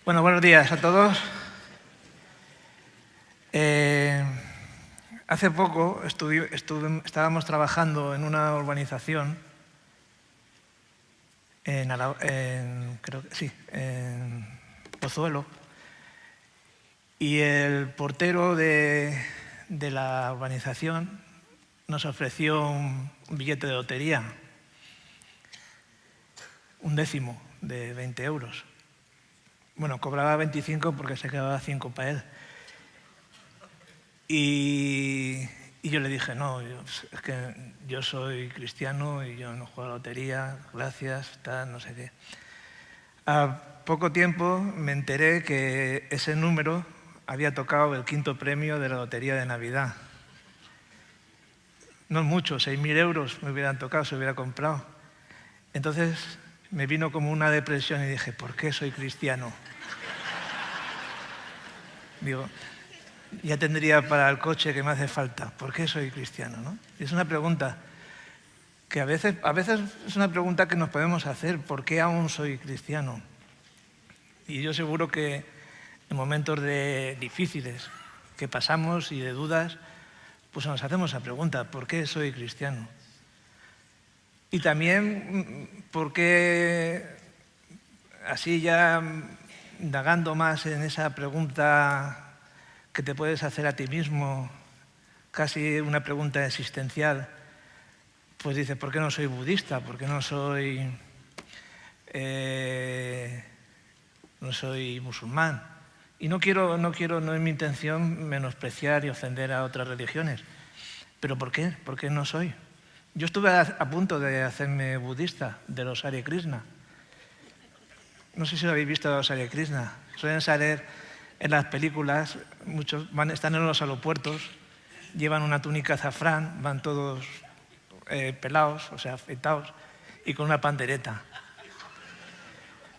Bueno, buenos días a todos. Hace poco estábamos trabajando en una urbanización en Pozuelo, y el portero de la urbanización nos ofreció un billete de lotería, un décimo de 20 euros. Bueno, cobraba 25 porque se quedaba 5 para él. Y yo le dije, no, es que yo soy cristiano y yo no juego a la lotería, gracias, tal, no sé qué. A poco tiempo me enteré que ese número había tocado el 5.º premio de la lotería de Navidad. No es mucho, 6.000 euros me hubieran tocado, se hubiera comprado. Entonces me vino como una depresión y dije, ¿por qué soy cristiano? Digo, ya tendría para el coche que me hace falta. ¿Por qué soy cristiano? ¿No? Y es una pregunta que a veces es una pregunta que nos podemos hacer. ¿Por qué aún soy cristiano? Y yo seguro que en momentos difíciles que pasamos y de dudas, pues nos hacemos esa pregunta. ¿Por qué soy cristiano? Y también, ¿por qué, así ya indagando más en esa pregunta que te puedes hacer a ti mismo, casi una pregunta existencial, pues dices, ¿por qué no soy budista? ¿Por qué no soy musulmán? Y no es mi intención menospreciar y ofender a otras religiones. ¿Pero por qué? ¿Por qué no soy? Yo estuve a punto de hacerme budista, de los Hare Krishna. No sé si lo habéis visto, los Hare Krishna. Suelen salir en las películas, muchos están en los aeropuertos, llevan una túnica azafrán, van todos pelados, o sea, afeitados, y con una pandereta.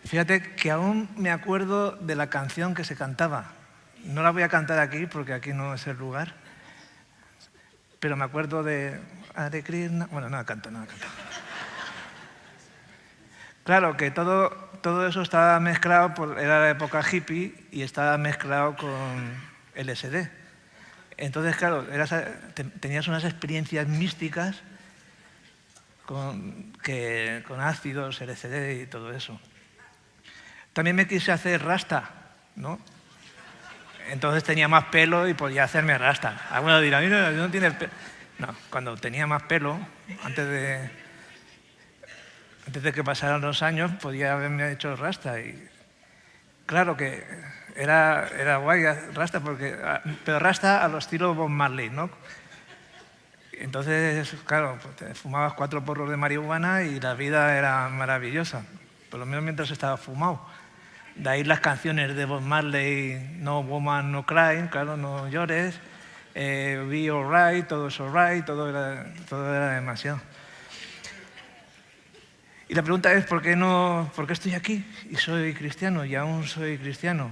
Fíjate que aún me acuerdo de la canción que se cantaba. No la voy a cantar aquí porque aquí no es el lugar, pero me acuerdo de Hare Krishna. Bueno, no la canto. Claro que todo eso estaba mezclado, era la época hippie y estaba mezclado con LSD. Entonces, claro, tenías unas experiencias místicas con ácidos, LSD y todo eso. También me quise hacer rasta, ¿no? Entonces tenía más pelo y podía hacerme rasta. Algunos dirán, mira, no tienes pelo. No, cuando tenía más pelo, antes de que pasaran los años, podía haberme hecho rasta. Y claro que era guay rasta, pero rasta a los estilo Bob Marley, ¿no? Entonces, claro, pues te fumabas 4 porros de marihuana y la vida era maravillosa, por lo menos mientras estaba fumado. De ahí las canciones de Bob Marley, No Woman, No Cry, claro, no llores, Be Alright, todo es alright, todo era demasiado. Y la pregunta es, ¿por qué estoy aquí y soy cristiano y aún soy cristiano?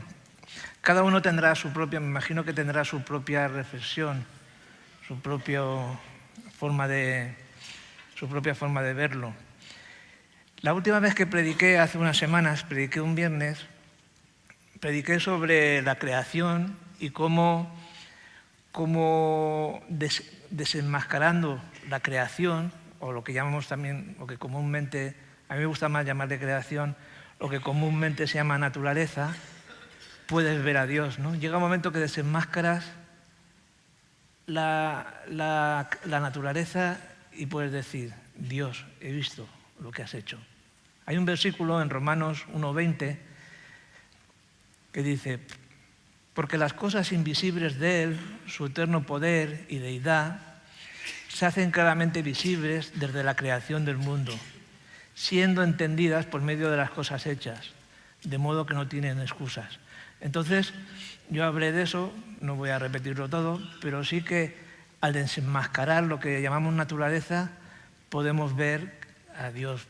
Cada uno tendrá me imagino que tendrá su propia reflexión, su propia forma de verlo. La última vez que prediqué, hace unas semanas, prediqué un viernes, prediqué sobre la creación y cómo desenmascarando la creación, o lo que llamamos también, lo que comúnmente, a mí me gusta más llamar de creación, lo que comúnmente se llama naturaleza, puedes ver a Dios, ¿no? Llega un momento que desenmascaras la naturaleza y puedes decir, Dios, he visto lo que has hecho. Hay un versículo en Romanos 1:20 que dice, porque las cosas invisibles de Él, su eterno poder y deidad, se hacen claramente visibles desde la creación del mundo, siendo entendidas por medio de las cosas hechas, de modo que no tienen excusas. Entonces, yo hablé de eso, no voy a repetirlo todo, pero sí que al desenmascarar lo que llamamos naturaleza, podemos ver a Dios.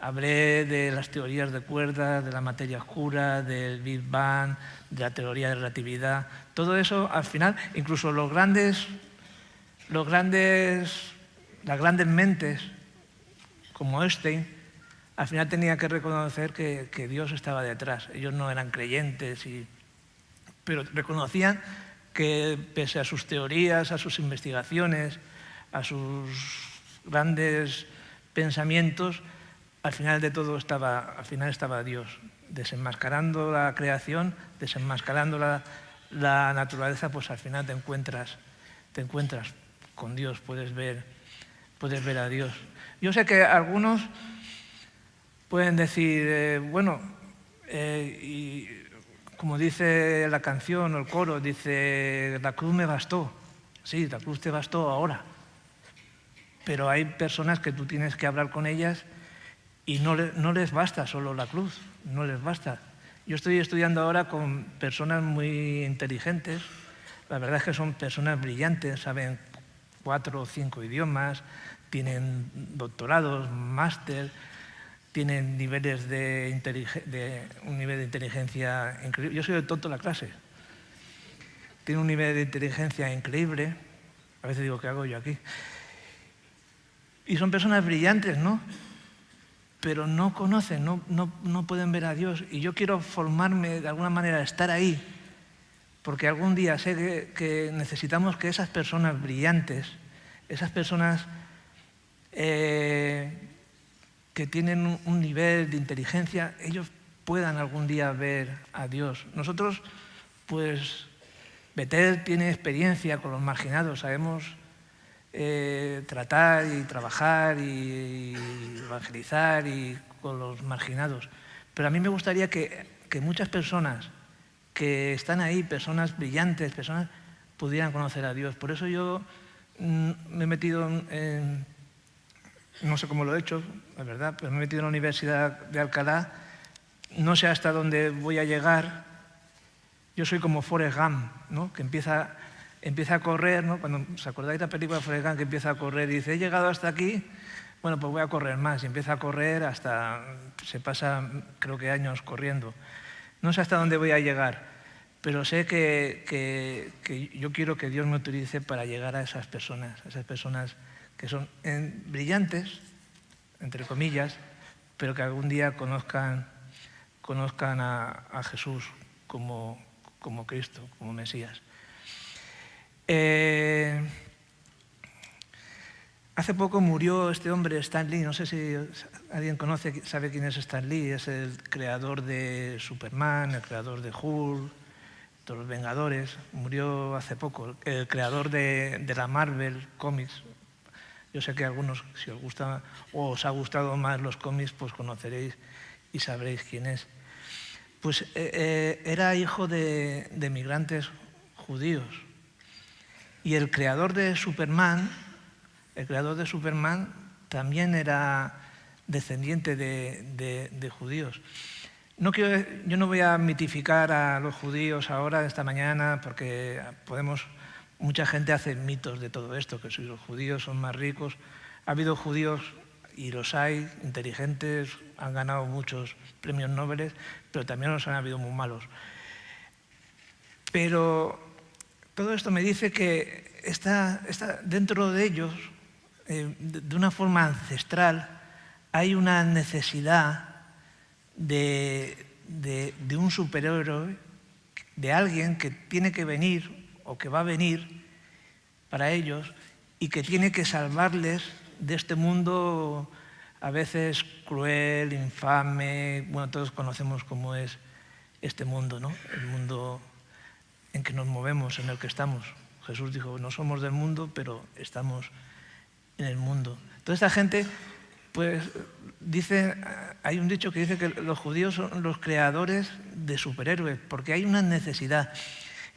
Hablé de las teorías de cuerdas, de la materia oscura, del Big Bang, de la teoría de relatividad. Todo eso, al final, incluso las grandes mentes como Einstein, al final tenía que reconocer que Dios estaba detrás. Ellos no eran creyentes, pero reconocían que pese a sus teorías, a sus investigaciones, a sus grandes pensamientos, al final de todo estaba Dios, desenmascarando la creación, desenmascarando la naturaleza, pues al final te encuentras con Dios, puedes ver a Dios. Yo sé que algunos pueden decir, y como dice la canción o el coro, dice, la cruz me bastó. Sí, la cruz te bastó ahora. Pero hay personas que tú tienes que hablar con ellas y no les basta solo la cruz, no les basta. Yo estoy estudiando ahora con personas muy inteligentes, la verdad es que son personas brillantes, saben 4 o 5 idiomas, tienen doctorados, máster, tienen un nivel de inteligencia increíble. Yo soy el tonto de la clase. Tiene un nivel de inteligencia increíble. A veces digo, ¿qué hago yo aquí? Y son personas brillantes, ¿no? Pero no conocen, no pueden ver a Dios. Y yo quiero formarme de alguna manera, estar ahí, porque algún día sé que necesitamos que esas personas brillantes, esas personas que tienen un nivel de inteligencia, ellos puedan algún día ver a Dios. Nosotros, pues, Betel tiene experiencia con los marginados, sabemos tratar y trabajar y evangelizar y con los marginados. Pero a mí me gustaría que muchas personas que están ahí, personas brillantes, personas, pudieran conocer a Dios. Por eso yo me he metido no sé cómo lo he hecho, la verdad, pero me he metido en la Universidad de Alcalá. No sé hasta dónde voy a llegar. Yo soy como Forrest Gump, ¿no? Que empieza a correr, ¿no? Cuando os acordáis de la película de Forrest Gump, que empieza a correr y dice, he llegado hasta aquí, bueno, pues voy a correr más. Y empieza a correr hasta, se pasa, creo que años corriendo. No sé hasta dónde voy a llegar, pero sé que yo quiero que Dios me utilice para llegar a esas personas que son brillantes, entre comillas, pero que algún día conozcan a Jesús como Cristo, como Mesías. Hace poco murió este hombre, Stan Lee, no sé si alguien sabe quién es Stan Lee, es el creador de Superman, el creador de Hulk, de los Vengadores, murió hace poco, el creador de la Marvel Comics. Yo sé que a algunos, si os gusta o os ha gustado más los cómics, pues conoceréis y sabréis quién es. Pues era hijo de migrantes judíos. Y el creador de Superman también era descendiente de judíos. Yo no voy a mitificar a los judíos ahora, esta mañana, porque mucha gente hace mitos de todo esto, que si los judíos son más ricos. Ha habido judíos, y los hay, inteligentes, han ganado muchos premios Nobel, pero también los han habido muy malos. Pero todo esto me dice que está dentro de ellos, de una forma ancestral, hay una necesidad de un superhéroe, de alguien que tiene que venir o que va a venir para ellos y que tiene que salvarles de este mundo a veces cruel, infame. Bueno, todos conocemos cómo es este mundo, ¿no? El mundo en que nos movemos, en el que estamos. Jesús dijo, no somos del mundo, pero estamos en el mundo. Toda esta gente, pues, hay un dicho que dice que los judíos son los creadores de superhéroes, porque hay una necesidad.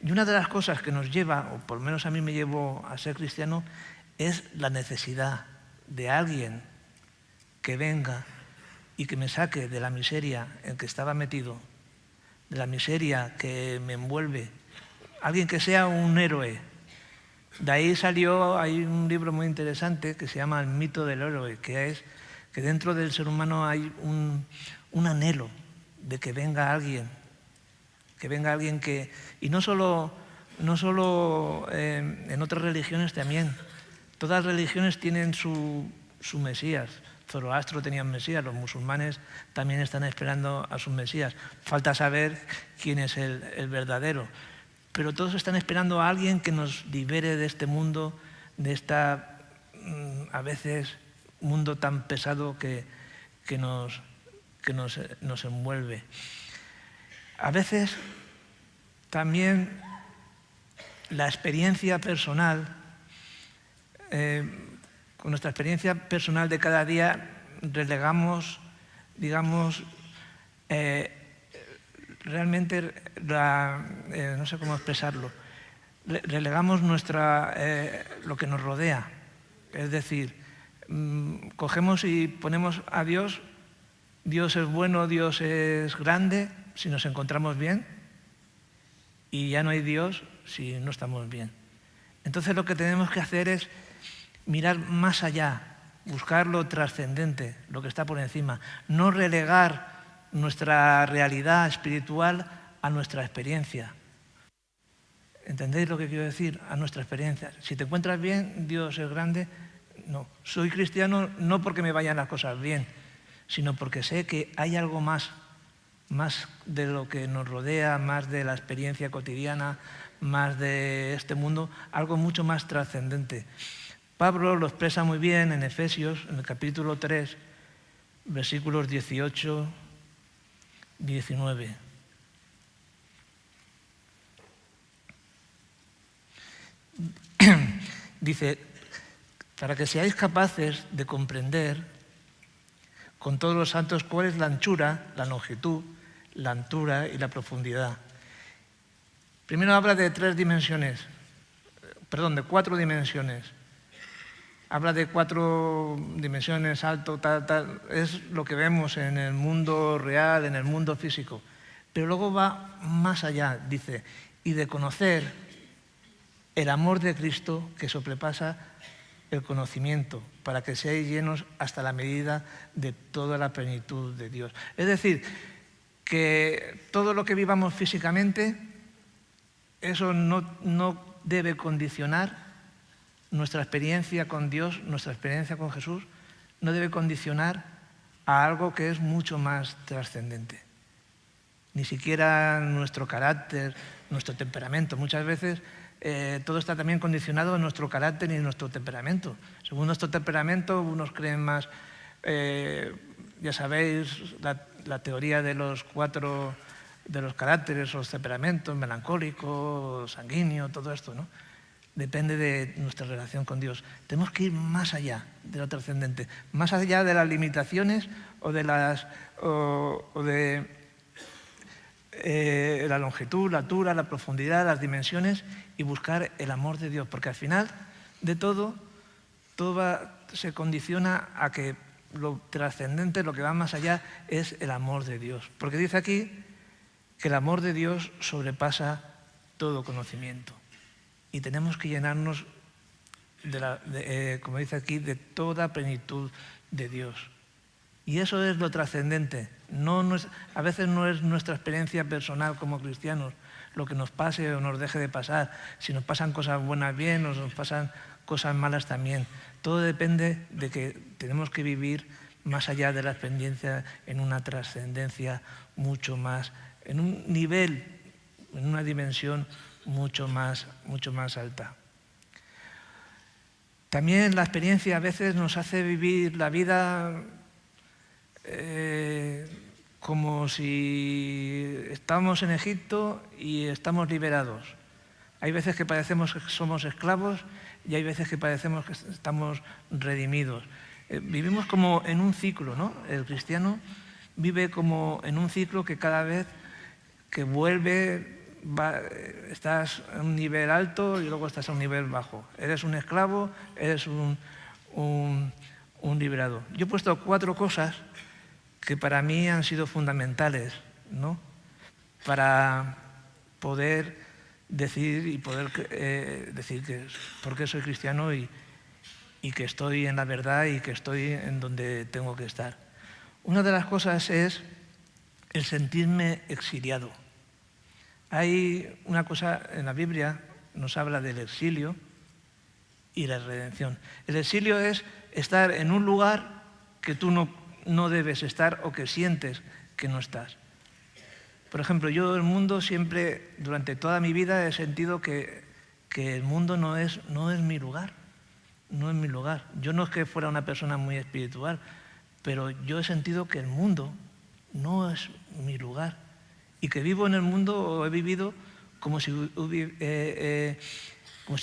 Y una de las cosas que nos lleva, o por lo menos a mí me llevó a ser cristiano, es la necesidad de alguien que venga y que me saque de la miseria en que estaba metido, de la miseria que me envuelve, alguien que sea un héroe. De ahí hay un libro muy interesante que se llama El mito del héroe, que es que dentro del ser humano hay un anhelo de que venga alguien que... Y no solo en otras religiones también. Todas las religiones tienen su Mesías. Zoroastro tenía un Mesías, los musulmanes también están esperando a sus Mesías. Falta saber quién es el verdadero. Pero todos están esperando a alguien que nos libere de este mundo, de esta, a veces, mundo tan pesado que nos envuelve. A veces también la experiencia personal, con nuestra experiencia personal de cada día, relegamos, digamos, realmente, no sé cómo expresarlo, relegamos lo que nos rodea. Es decir, cogemos y ponemos a Dios. Dios es bueno, Dios es grande si nos encontramos bien, y ya no hay Dios si no estamos bien. Entonces lo que tenemos que hacer es mirar más allá, buscar lo trascendente, lo que está por encima, no relegar nuestra realidad espiritual a nuestra experiencia. ¿Entendéis lo que quiero decir? A nuestra experiencia. Si te encuentras bien, Dios es grande. No, soy cristiano no porque me vayan las cosas bien, sino porque sé que hay algo más de lo que nos rodea, más de la experiencia cotidiana, más de este mundo, algo mucho más trascendente. Pablo lo expresa muy bien en Efesios, en el capítulo 3, versículos 18, 19. Dice, para que seáis capaces de comprender con todos los santos cuál es la anchura, la longitud, la altura y la profundidad. Primero habla de de 4 dimensiones. Habla de 4 dimensiones, alto, tal, es lo que vemos en el mundo real, en el mundo físico. Pero luego va más allá, dice, y de conocer el amor de Cristo que sobrepasa el conocimiento, para que seáis llenos hasta la medida de toda la plenitud de Dios. Es decir, que todo lo que vivamos físicamente, eso no debe condicionar nuestra experiencia con Dios, nuestra experiencia con Jesús, no debe condicionar a algo que es mucho más trascendente. Ni siquiera nuestro carácter, nuestro temperamento. Muchas veces todo está también condicionado en nuestro carácter y en nuestro temperamento. Según nuestro temperamento, unos creen más, ya sabéis, la teoría de los 4 de los caracteres, los temperamentos, melancólico, sanguíneo, todo esto, ¿no? Depende de nuestra relación con Dios. Tenemos que ir más allá de lo trascendente, más allá de las limitaciones o de la longitud, la altura, la profundidad, las dimensiones, y buscar el amor de Dios, porque al final de todo se condiciona a que lo trascendente, lo que va más allá, es el amor de Dios. Porque dice aquí que el amor de Dios sobrepasa todo conocimiento. Y tenemos que llenarnos, como dice aquí, de toda plenitud de Dios. Y eso es lo trascendente. A veces no es nuestra experiencia personal como cristianos lo que nos pase o nos deje de pasar. Si nos pasan cosas buenas bien o nos pasan cosas malas también. Todo depende de que tenemos que vivir más allá de la experiencia, en una trascendencia mucho más, en un nivel, en una dimensión mucho más alta. También la experiencia a veces nos hace vivir la vida como si estamos en Egipto y estamos liberados. Hay veces que parecemos que somos esclavos y hay veces que parecemos que estamos redimidos. Vivimos como en un ciclo, ¿no? El cristiano vive como en un ciclo que cada vez que vuelve estás a un nivel alto y luego estás a un nivel bajo. Eres un esclavo, eres un liberado. Yo he puesto 4 cosas que para mí han sido fundamentales, ¿no? Para poder decir que por qué soy cristiano y que estoy en la verdad y que estoy en donde tengo que estar. Una de las cosas es el sentirme exiliado. Hay una cosa en la Biblia, nos habla del exilio y la redención. El exilio es estar en un lugar que tú no debes estar o que sientes que no estás. Por ejemplo, yo el mundo siempre, durante toda mi vida, he sentido que el mundo no es mi lugar. No es mi lugar. Yo no es que fuera una persona muy espiritual, pero yo he sentido que el mundo no es mi lugar. Y que vivo en el mundo, o he vivido como si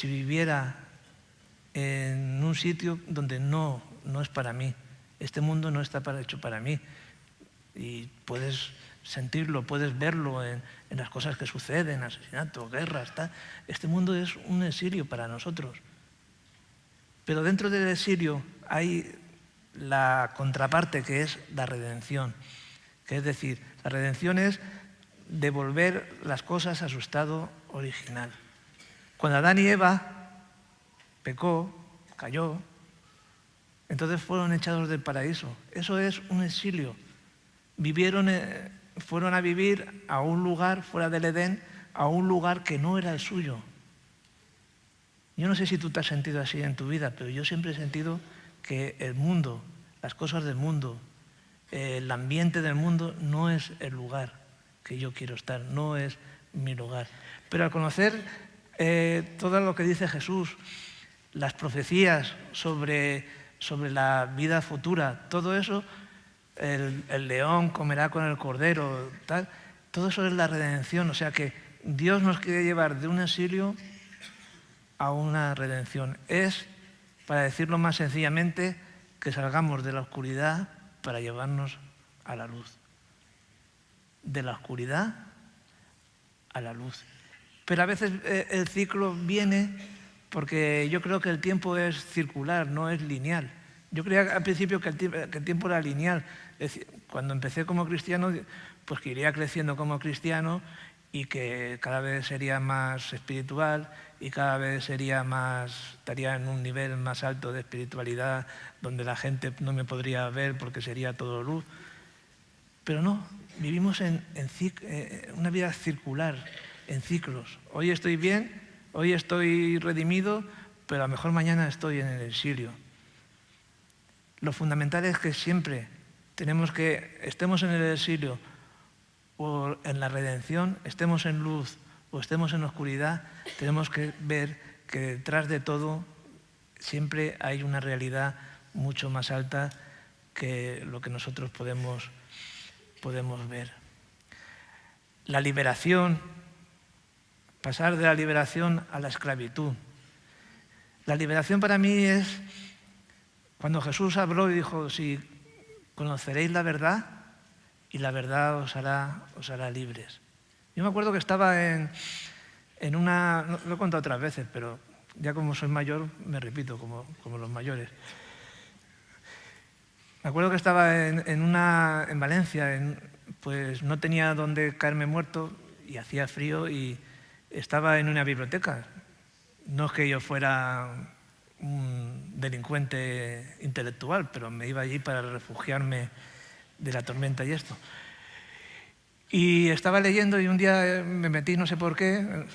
viviera en un sitio donde no es para mí. Este mundo no está hecho para mí. Y puedes sentirlo, puedes verlo en las cosas que suceden, asesinatos, guerras, tal. Este mundo es un exilio para nosotros. Pero dentro del exilio hay la contraparte, que es la redención. Que es decir, la redención es devolver las cosas a su estado original. Cuando Adán y Eva pecó, cayó, entonces fueron echados del paraíso. Eso es un exilio. Fueron a vivir a un lugar fuera del Edén, a un lugar que no era el suyo. Yo no sé si tú te has sentido así en tu vida, pero yo siempre he sentido que el mundo, las cosas del mundo, el ambiente del mundo no es el lugar que yo quiero estar, no es mi lugar. Pero al conocer todo lo que dice Jesús, las profecías sobre la vida futura, todo eso, el león comerá con el cordero, tal, todo eso es la redención. O sea que Dios nos quiere llevar de un exilio a una redención. Es, para decirlo más sencillamente, que salgamos de la oscuridad para llevarnos a la luz. De la oscuridad a la luz. Pero a veces el ciclo viene porque yo creo que el tiempo es circular, no es lineal. Yo creía al principio que el tiempo era lineal. Es decir, cuando empecé como cristiano, pues que iría creciendo como cristiano y que cada vez sería más espiritual y cada vez estaría en un nivel más alto de espiritualidad donde la gente no me podría ver porque sería todo luz. Pero no, vivimos en una vida circular, en ciclos. Hoy estoy bien, hoy estoy redimido, pero a lo mejor mañana estoy en el exilio. Lo fundamental es que siempre estemos en el exilio o en la redención, estemos en luz o estemos en oscuridad, tenemos que ver que detrás de todo siempre hay una realidad mucho más alta que lo que nosotros podemos ver. La liberación, pasar de la liberación a la esclavitud. La liberación para mí es cuando Jesús habló y dijo, si conoceréis la verdad y la verdad os hará libres. Yo me acuerdo que estaba en una, lo he contado otras veces, pero ya como soy mayor me repito como los mayores. Me acuerdo que estaba en Valencia, pues no tenía dónde caerme muerto y hacía frío y estaba en una biblioteca. No es que yo fuera un delincuente intelectual, pero me iba allí para refugiarme de la tormenta y esto. Y estaba leyendo y un día me metí, no sé por qué,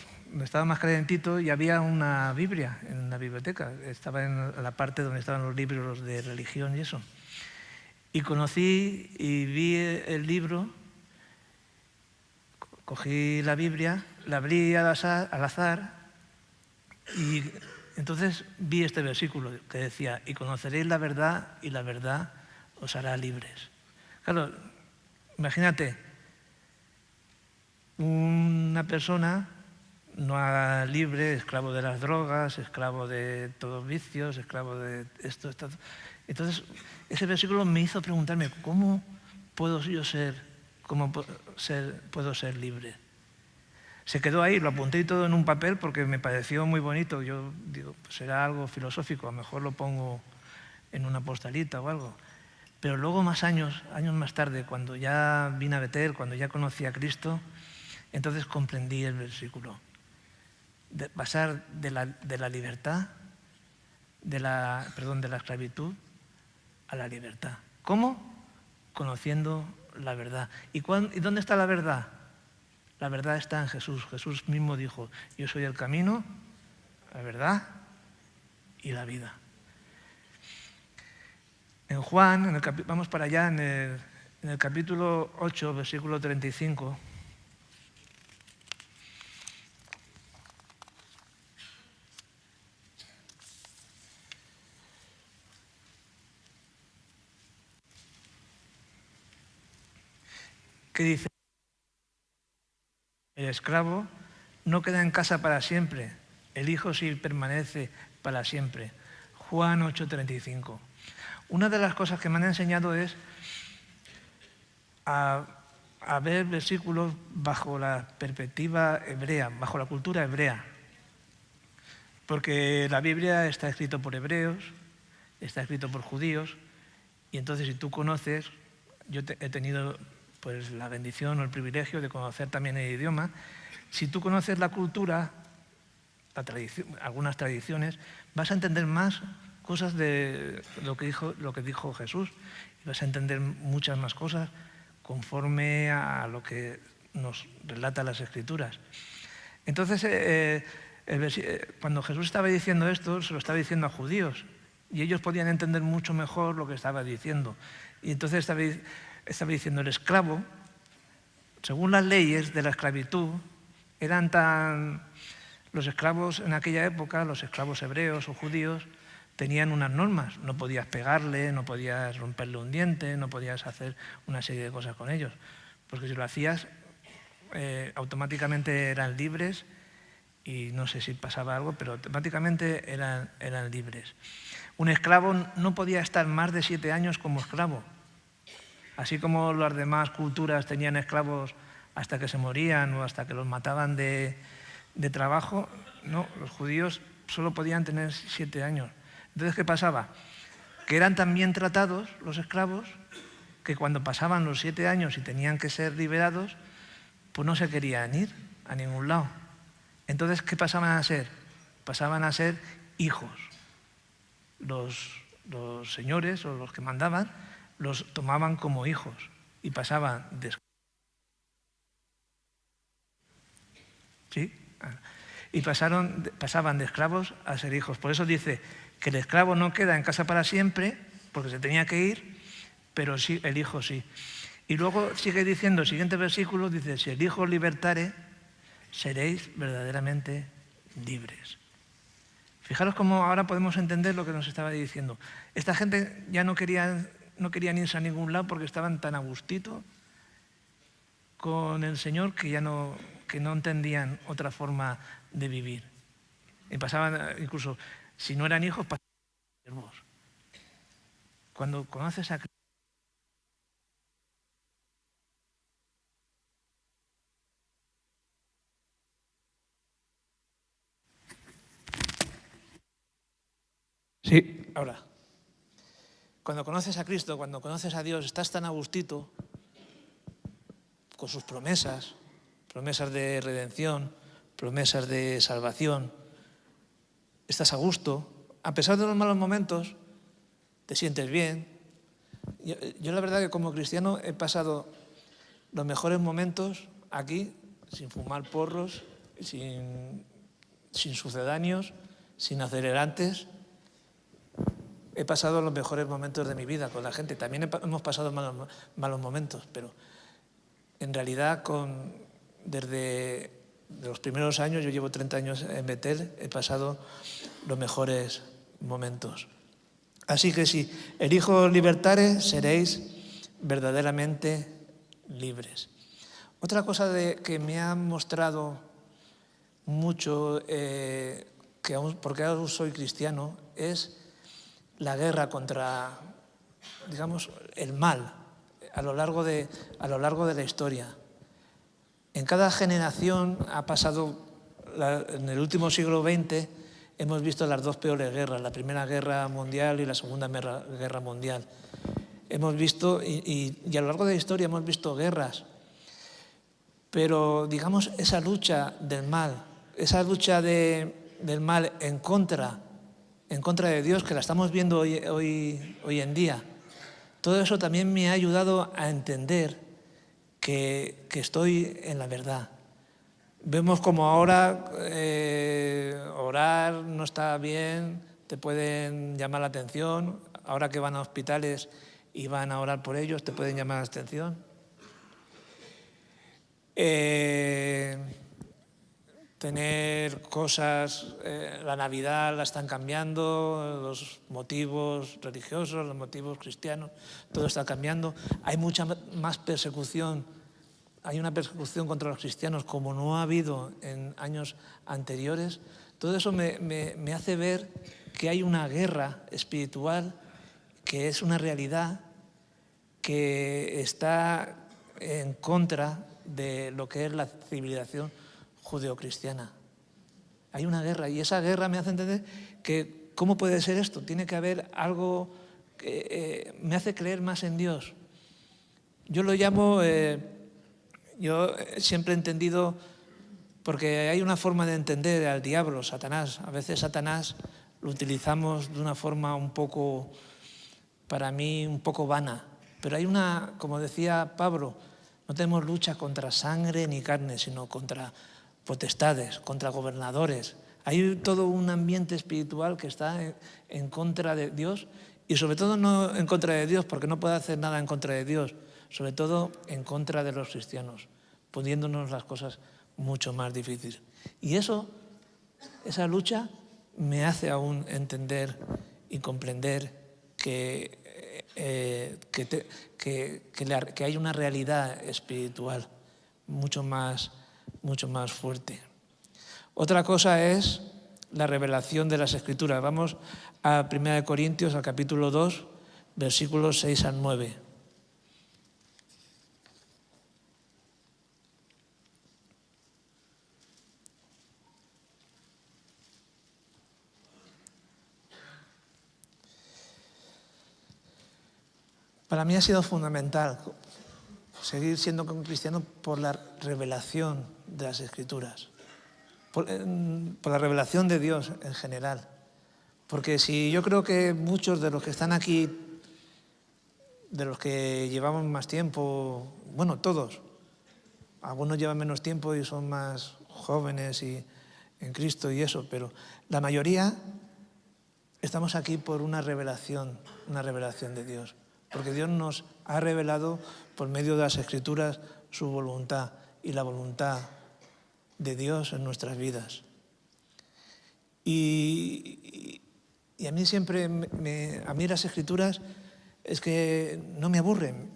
estaba más calentito y había una Biblia en la biblioteca. Estaba en la parte donde estaban los libros de religión y eso. Y conocí y vi el libro, cogí la Biblia, la abrí al azar y entonces vi este versículo que decía, y conoceréis la verdad y la verdad os hará libres. Claro, imagínate, una persona no libre, esclavo de las drogas, esclavo de todos vicios, esclavo de esto. Entonces, ese versículo me hizo preguntarme, ¿cómo puedo ser libre? Se quedó ahí, lo apunté todo en un papel porque me pareció muy bonito. Yo digo, pues será algo filosófico, a lo mejor lo pongo en una postalita o algo. Pero luego años más tarde, cuando ya vine a Betel, cuando ya conocí a Cristo, entonces comprendí el versículo. Pasar de la libertad, de la esclavitud a la libertad. ¿Cómo? Conociendo la verdad. ¿Y dónde está la verdad? La verdad está en Jesús. Jesús mismo dijo, yo soy el camino, la verdad y la vida. En Juan, vamos para allá, en el capítulo 8, versículo 35, que dice: el esclavo no queda en casa para siempre, el hijo sí permanece para siempre. Juan 8:35. Una de las cosas que me han enseñado es a ver versículos bajo la perspectiva hebrea, bajo la cultura hebrea. Porque la Biblia está escrito por hebreos, está escrito por judíos, y entonces si tú conoces, yo he tenido pues la bendición o el privilegio de conocer también el idioma, si tú conoces la cultura, algunas tradiciones, vas a entender más cosas de lo que dijo Jesús, y vas a entender muchas más cosas conforme a lo que nos relata las Escrituras. Entonces, cuando Jesús estaba diciendo esto, se lo estaba diciendo a judíos, y ellos podían entender mucho mejor lo que estaba diciendo. Y entonces estaba diciendo: el esclavo, según las leyes de la esclavitud, los esclavos en aquella época, los esclavos hebreos o judíos, tenían unas normas. No podías pegarle, no podías romperle un diente, no podías hacer una serie de cosas con ellos, porque si lo hacías, automáticamente eran libres, y no sé si pasaba algo, pero automáticamente eran libres. Un esclavo no podía estar más de 7 años como esclavo. Así como las demás culturas tenían esclavos hasta que se morían o hasta que los mataban de trabajo, no, los judíos solo podían tener 7 años. Entonces, ¿qué pasaba? Que eran tan bien tratados los esclavos que cuando pasaban los 7 años y tenían que ser liberados, pues no se querían ir a ningún lado. Entonces, ¿qué pasaban a ser? Pasaban a ser hijos. Los señores o los que mandaban los tomaban como hijos y pasaban de... ¿Sí? Y pasaban de esclavos a ser hijos. Por eso dice que el esclavo no queda en casa para siempre, porque se tenía que ir, pero sí, el hijo sí. Y luego sigue diciendo, el siguiente versículo dice: si el hijo os libertare, seréis verdaderamente libres. Fijaros cómo ahora podemos entender lo que nos estaba diciendo. Esta gente ya no querían irse a ningún lado porque estaban tan a gustito con el Señor que no entendían otra forma de vivir. Y pasaban, incluso, si no eran hijos, pasaban siervos. Cuando conoces a Cristo, sí, ahora. Cuando conoces a Cristo, cuando conoces a Dios, estás tan a gustito con sus promesas de redención, promesas de salvación. Estás a gusto. A pesar de los malos momentos, te sientes bien. Yo la verdad que como cristiano he pasado los mejores momentos aquí, sin fumar porros, sin sucedáneos, sin acelerantes. He pasado los mejores momentos de mi vida con la gente. También hemos pasado malos momentos, pero en realidad desde los primeros años, yo llevo 30 años en Betel, he pasado los mejores momentos. Así que si el Hijo os libertare, seréis verdaderamente libres. Otra cosa que me ha mostrado mucho, porque ahora soy cristiano, es la guerra contra, digamos, el mal a lo largo de la historia. En cada generación ha pasado, en el último siglo XX, hemos visto las dos peores guerras, la Primera Guerra Mundial y la Segunda Guerra Mundial. Hemos visto, y a lo largo de la historia hemos visto guerras, pero digamos esa lucha del mal, esa lucha del mal en contra de Dios, que la estamos viendo hoy en día, todo eso también me ha ayudado a entender que estoy en la verdad. Vemos como ahora orar no está bien, te pueden llamar la atención, ahora que van a hospitales y van a orar por ellos, te pueden llamar la atención. Tener cosas, la Navidad la están cambiando, los motivos religiosos, los motivos cristianos, todo está cambiando. Hay mucha más persecución, hay una persecución contra los cristianos como no ha habido en años anteriores. Todo eso me hace ver que hay una guerra espiritual, que es una realidad, que está en contra de lo que es la civilización judeocristiana. Hay una guerra y esa guerra me hace entender que ¿cómo puede ser esto? Tiene que haber algo que me hace creer más en Dios. Yo lo llamo, yo siempre he entendido, porque hay una forma de entender al diablo, Satanás. A veces Satanás lo utilizamos de una forma un poco, para mí, un poco vana. Pero hay una, como decía Pablo, no tenemos lucha contra sangre ni carne, sino contra potestades, contra gobernadores. Hay todo un ambiente espiritual que está en contra de Dios y sobre todo no en contra de Dios, porque no puede hacer nada en contra de Dios, sobre todo en contra de los cristianos, poniéndonos las cosas mucho más difíciles. Y esa lucha me hace aún entender y comprender que hay una realidad espiritual mucho más fuerte. Otra cosa es la revelación de las Escrituras. Vamos a 1 Corintios, al capítulo 2, versículos 6 al 9. Para mí ha sido fundamental seguir siendo cristiano por la revelación de las Escrituras, por la revelación de Dios en general. Porque si yo creo que muchos de los que están aquí, de los que llevamos más tiempo, bueno, todos, algunos llevan menos tiempo y son más jóvenes y en Cristo y eso, pero la mayoría estamos aquí por una revelación de Dios. Porque Dios nos ha revelado por medio de las Escrituras su voluntad y la voluntad de Dios en nuestras vidas. Y a mí siempre, a mí las Escrituras es que no me aburren.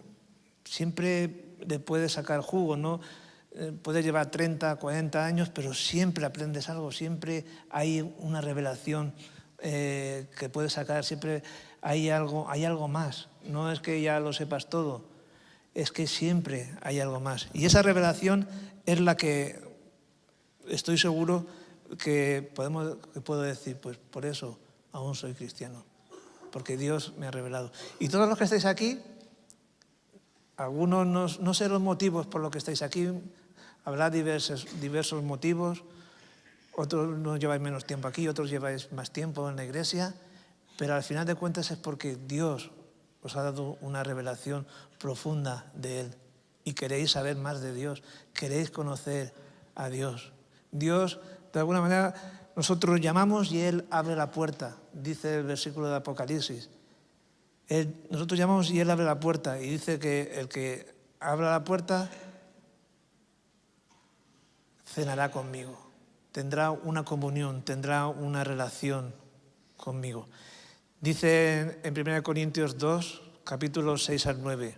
Siempre le puedes sacar jugo, ¿no? Puedes llevar 30, 40 años, pero siempre aprendes algo, siempre hay una revelación que puedes sacar, siempre hay algo más. No es que ya lo sepas todo, es que siempre hay algo más. Y esa revelación es la que estoy seguro que puedo decir, pues por eso aún soy cristiano, porque Dios me ha revelado. Y todos los que estáis aquí, algunos no sé los motivos por los que estáis aquí, habrá diversos motivos, otros no lleváis menos tiempo aquí, otros lleváis más tiempo en la iglesia, pero al final de cuentas es porque Dios os ha dado una revelación profunda de Él y queréis saber más de Dios, queréis conocer a Dios. Dios, de alguna manera, nosotros llamamos y Él abre la puerta, dice el versículo de Apocalipsis. Nosotros llamamos y Él abre la puerta y dice que el que abra la puerta cenará conmigo, tendrá una comunión, tendrá una relación conmigo. Dice en 1 Corintios 2, capítulos 6 al 9,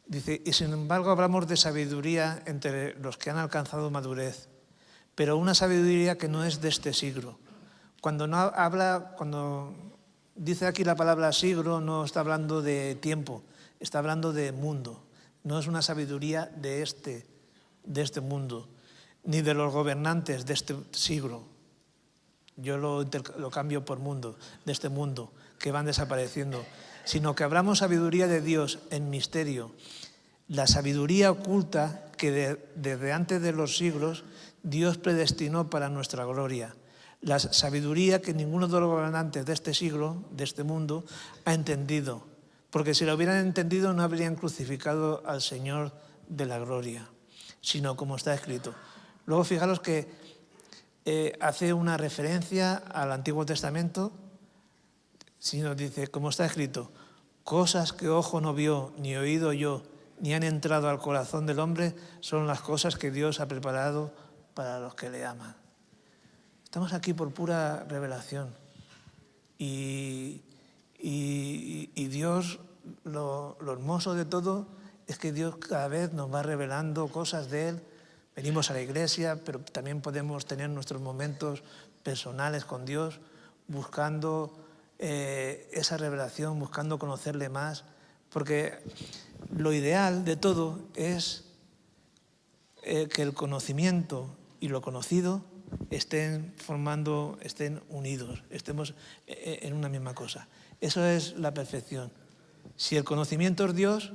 dice, y sin embargo hablamos de sabiduría entre los que han alcanzado madurez, pero una sabiduría que no es de este siglo. Cuando dice aquí la palabra siglo, no está hablando de tiempo, está hablando de mundo. No es una sabiduría de este mundo, ni de los gobernantes de este siglo. Yo lo cambio por mundo, de este mundo, que van desapareciendo, sino que hablamos sabiduría de Dios en misterio, la sabiduría oculta que desde antes de los siglos Dios predestinó para nuestra gloria, la sabiduría que ninguno de los gobernantes de este siglo, de este mundo, ha entendido, porque si lo hubieran entendido no habrían crucificado al Señor de la gloria, sino como está escrito. Luego fijaros que hace una referencia al Antiguo Testamento, sino dice, como está escrito, cosas que ojo no vio, ni oído oyó, ni han entrado al corazón del hombre, son las cosas que Dios ha preparado para los que le aman. Estamos aquí por pura revelación. Y Dios, lo hermoso de todo es que Dios cada vez nos va revelando cosas de Él. Venimos a la iglesia, pero también podemos tener nuestros momentos personales con Dios, buscando esa revelación, buscando conocerle más, porque lo ideal de todo es que el conocimiento y lo conocido estén unidos, estemos en una misma cosa. Eso es la perfección. Si el conocimiento es Dios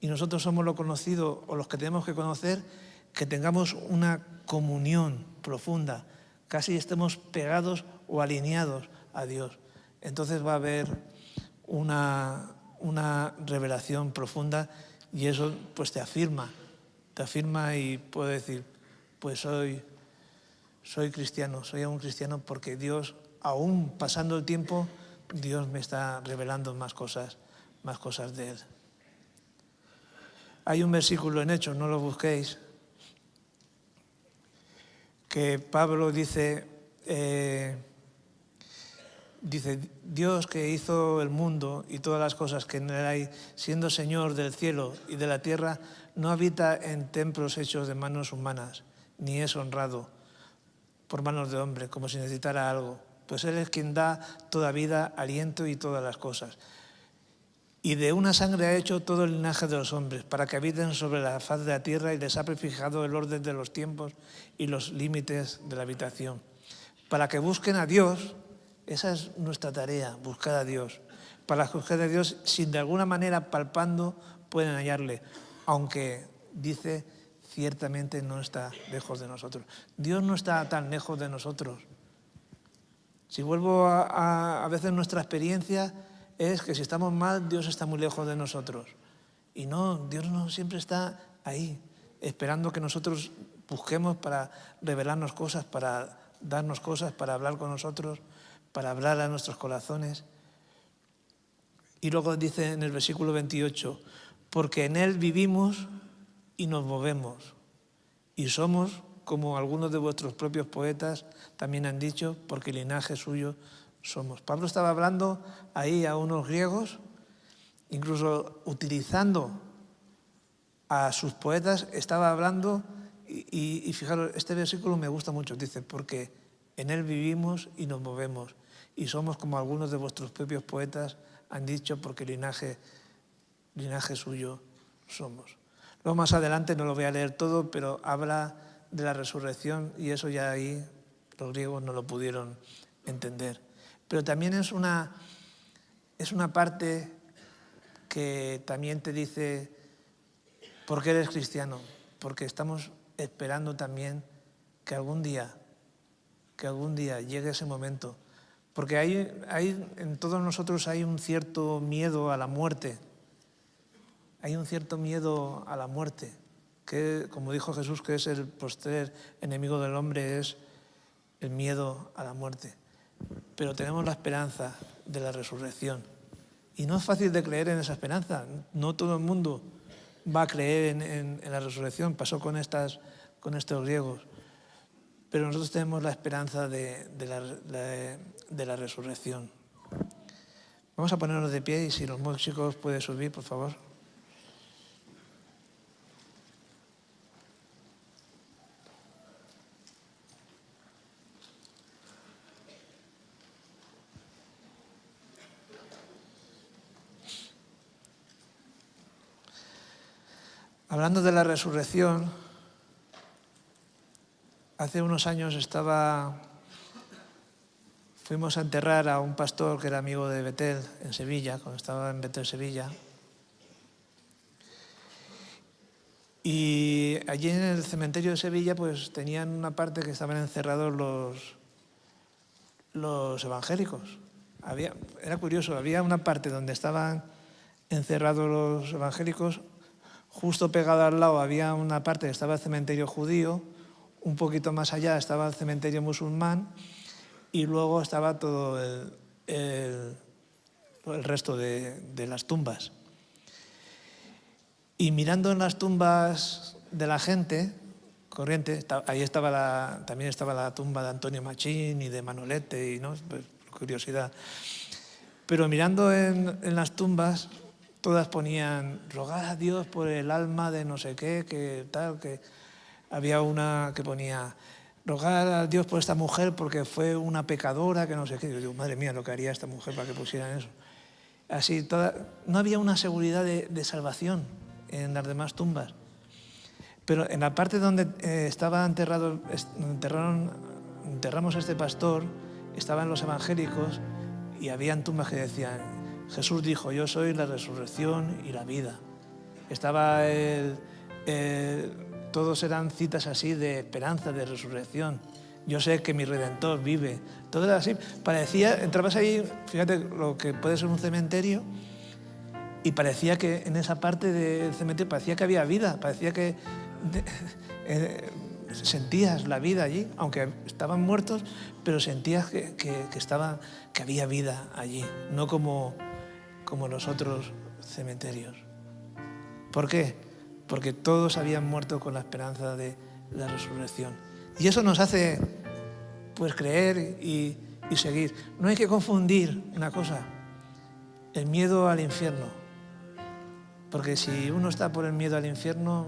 y nosotros somos lo conocido o los que tenemos que conocer, que tengamos una comunión profunda, casi estemos pegados o alineados a Dios. Entonces va a haber una revelación profunda y eso pues te afirma y puedo decir, pues soy cristiano, soy un cristiano porque Dios, aún pasando el tiempo, Dios me está revelando más cosas de Él. Hay un versículo en Hechos, no lo busquéis, que Pablo dice, Dios que hizo el mundo y todas las cosas que en él hay, siendo Señor del cielo y de la tierra, no habita en templos hechos de manos humanas, ni es honrado por manos de hombre, como si necesitara algo, pues Él es quien da toda vida, aliento y todas las cosas. Y de una sangre ha hecho todo el linaje de los hombres, para que habiten sobre la faz de la tierra, y les ha prefijado el orden de los tiempos y los límites de la habitación, para que busquen a Dios. Esa es nuestra tarea, buscar a Dios. Para buscar a Dios, sin de alguna manera palpando, pueden hallarle, aunque dice, ciertamente no está lejos de nosotros. Dios no está tan lejos de nosotros. Si vuelvo a veces nuestra experiencia es que si estamos mal, Dios está muy lejos de nosotros. Y no, Dios no siempre está ahí, esperando que nosotros busquemos para revelarnos cosas, para darnos cosas, para hablar con nosotros, para hablar a nuestros corazones. Y luego dice en el versículo 28, porque en Él vivimos y nos movemos, y somos, como algunos de vuestros propios poetas también han dicho, porque linaje suyo somos. Pablo estaba hablando ahí a unos griegos, incluso utilizando a sus poetas, estaba hablando, y fijaros, este versículo me gusta mucho, dice, porque en Él vivimos y nos movemos, y somos como algunos de vuestros propios poetas han dicho, porque linaje suyo somos. Luego más adelante, no lo voy a leer todo, pero habla de la resurrección y eso ya ahí los griegos no lo pudieron entender. Pero también es una parte que también te dice por qué eres cristiano, porque estamos esperando también que algún día llegue ese momento. Porque en todos nosotros hay un cierto miedo a la muerte. Hay un cierto miedo a la muerte, que, como dijo Jesús, que es el postrer enemigo del hombre, es el miedo a la muerte. Pero tenemos la esperanza de la resurrección. Y no es fácil de creer en esa esperanza. No todo el mundo va a creer en la resurrección. Pasó con estos griegos. Pero nosotros tenemos la esperanza de la resurrección. Vamos a ponernos de pie y si los músicos pueden subir, por favor. Hablando de la resurrección, hace unos años fuimos a enterrar a un pastor que era amigo de Betel en Sevilla, cuando estaba en Betel, Sevilla. Y allí en el cementerio de Sevilla pues tenían una parte que estaban encerrados los evangélicos. Era curioso, había una parte donde estaban encerrados los evangélicos. Justo pegado al lado había una parte que estaba el cementerio judío, un poquito más allá estaba el cementerio musulmán y luego estaba todo el el resto de las tumbas. Y mirando en las tumbas de la gente corriente, ahí también estaba la tumba de Antonio Machín y de Manolete, y ¿no? Pues, curiosidad. Pero mirando en las tumbas, todas ponían, rogad a Dios por el alma de no sé qué, que tal, que había una que ponía, rogar a Dios por esta mujer porque fue una pecadora, que no sé qué. Yo digo, madre mía, lo que haría esta mujer para que pusieran eso. Así, no había una seguridad de salvación en las demás tumbas. Pero en la parte donde estaba enterrado, enterramos a este pastor, estaban los evangélicos y habían tumbas que decían, Jesús dijo, yo soy la resurrección y la vida. Estaba todos eran citas así de esperanza, de resurrección. Yo sé que mi Redentor vive. Todo era así. Parecía, entrabas ahí, fíjate lo que puede ser un cementerio, y parecía que en esa parte del cementerio parecía que había vida, parecía que sentías la vida allí, aunque estaban muertos, pero sentías que había vida allí, no como los otros cementerios. ¿Por qué? Porque todos habían muerto con la esperanza de la resurrección. Y eso nos hace pues creer y seguir. No hay que confundir una cosa, el miedo al infierno. Porque si uno está por el miedo al infierno,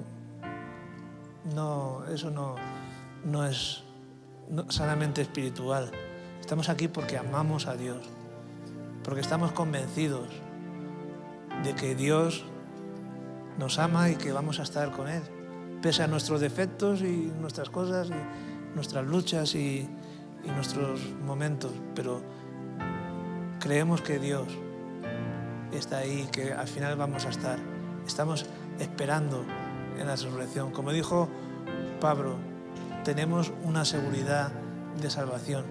eso no es sanamente espiritual. Estamos aquí porque amamos a Dios, porque estamos convencidos de que Dios nos ama y que vamos a estar con Él, pese a nuestros defectos y nuestras cosas y nuestras luchas y nuestros momentos, pero creemos que Dios está ahí, que al final vamos a estar. Estamos esperando en la resurrección. Como dijo Pablo, tenemos una seguridad de salvación.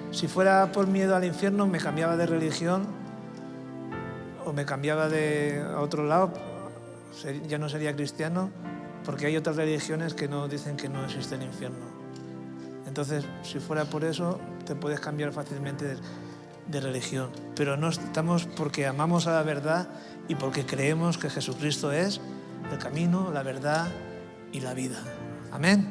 Si fuera por miedo al infierno, me cambiaba de religión o me cambiaba a otro lado, ya no sería cristiano, porque hay otras religiones que no dicen que no existe el infierno. Entonces, si fuera por eso, te puedes cambiar fácilmente de religión. Pero no estamos porque amamos a la verdad y porque creemos que Jesucristo es el camino, la verdad y la vida. Amén.